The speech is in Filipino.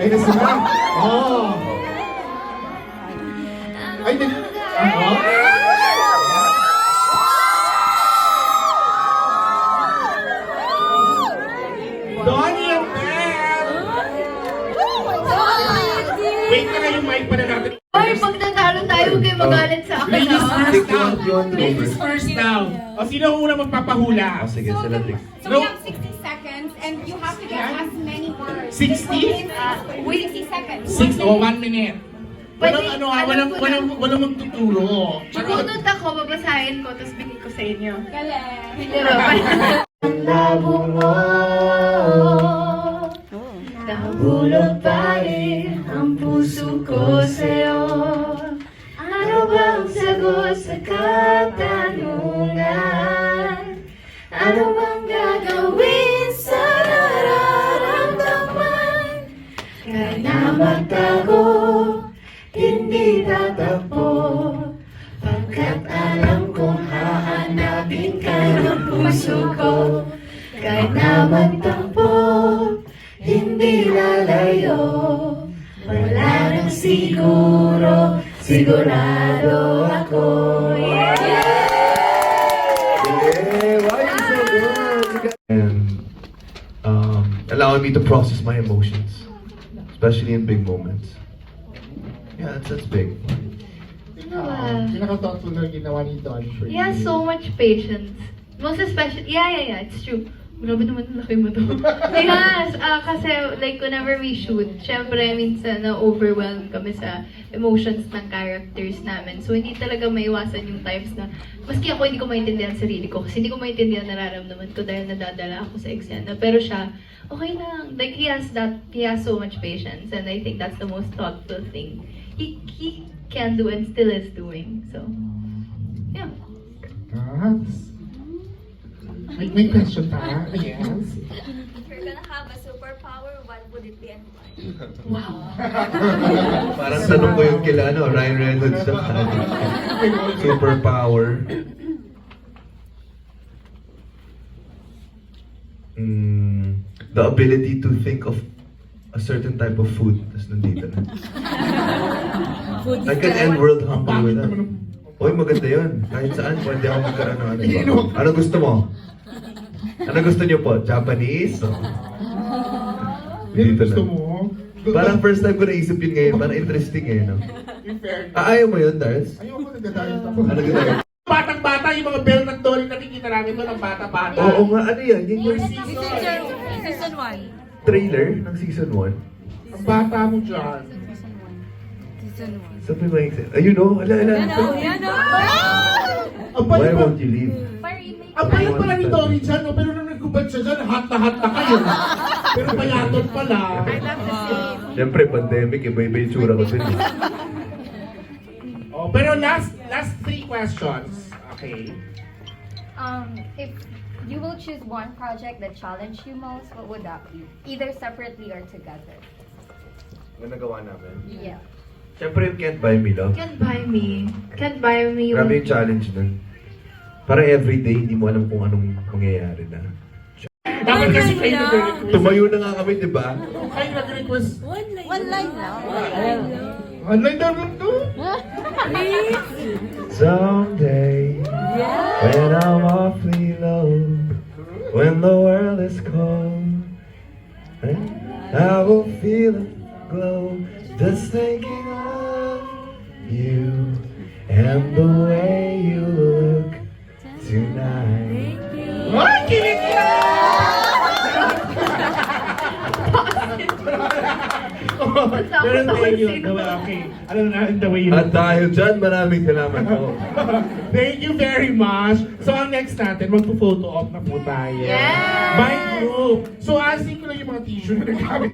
Ay, nasa na. Oh. Ay, din. Oh. Donnie and Beth! Wait na yung mic pa na natin. Ay, pag natalo tayo, huwag kayo magalit sa akin. Ladies ah. first down. Ladies first down. O, sino ang una magpapahula? Sige, sila Trix. So we have 60 seconds and you have to get as many words. 60? Wait, 60 seconds. 6 o 1 minute. Walang Pwede, ano alam ko na. walang magtuturo. Bunot ako, babasahin ko, tapos bigay ko sa inyo. Galing. Di ba? Labo mo, nahulog pa rin ang puso ko sa'yo. Ano bang sagot sa katanungan? Ano bang gagawin sa nararamdaman? Kahit na magtago, hindi tatakbo. Pagkat alam kong hahanapin ka ng puso ko. Kahit na magtakbo, hindi lalayo. Wala nang siguro, sigurado ako. And allowing me to process my emotions, especially in big moments. Yeah, that's big. Pinaka-thoughtful na ginawa ni Don for He has so much patience. Most especially, yeah, it's true. Grabe naman ang laki mo to. Yes, kasi like whenever we shoot, syempre minsan na-overwhelm kami sa emotions ng characters namin. So hindi talaga maiwasan yung times na, maski ako hindi ko maintindihan sarili ko, kasi hindi ko maintindihan nararamdaman ko dahil nadadala ako sa eksena. Pero siya, okay lang. Like he has so much patience, and I think that's the most thoughtful thing he can do and still is doing. So, yeah. May question pa? Yes. If you're gonna have a superpower, what would it be and why? Parang tanong ko yung kila, Ryan Reynolds sa superpower. The ability to think of a certain type of food, tas nandito na. I can end world hunger with that. Uy, maganda yun. Kahit saan, pwede ako magkaroon ng ano. Ano gusto mo? Ano gusto niyo po? Japanese? Yan Dito gusto na. mo? Parang first time ko naisip yun ngayon. Parang interesting eh, no? In fairness. Ayaw mo yun, Darts? Ayoko nagdadayos ako. Ano gano'n? Batang-bata, yung mga bell ng Dory nakikita namin doon ng bata-bata. Oo nga, ano yan? Yun yung Season 1. trailer ng season 1. Ang bata mo dyan. Sabi mo yung ayun o, ala. Ang Why payat pa, won't you leave? ang payat pala ni Dory dyan, no? Pero nung nagkubad siya dyan, hat na kayo. Pero payaton pala. Siyempre, pandemic, iba-iba yung tsura ko din. Oh, pero last 3 questions. Okay. If you will choose one project that challenged you most, what would that be? Either separately or together. Ano nagawa namin? Yeah. Siyempre yung Can't Buy Me Love. Can't buy me. Can't buy me. Grabe yung challenge nun. Para everyday, hindi mo alam kung anong mangyayari na. Dapat kasi kayo nag-request. Tumayo na nga kami, di ba? Kayo nag-request. One line now. Online daw lang to. Someday, when I'm awfully low, when the world is cold, I will feel a glow just thinking of you and the way you look tonight. Ay, kilig ka! Pero thank you. Okay. Alam na natin the way you At dahil dyan, maraming salamat po. Thank you very much. So, ang next natin, magpo-photo op na po tayo. Yes! By group. So, asin ko lang yung mga tissue na nagamit.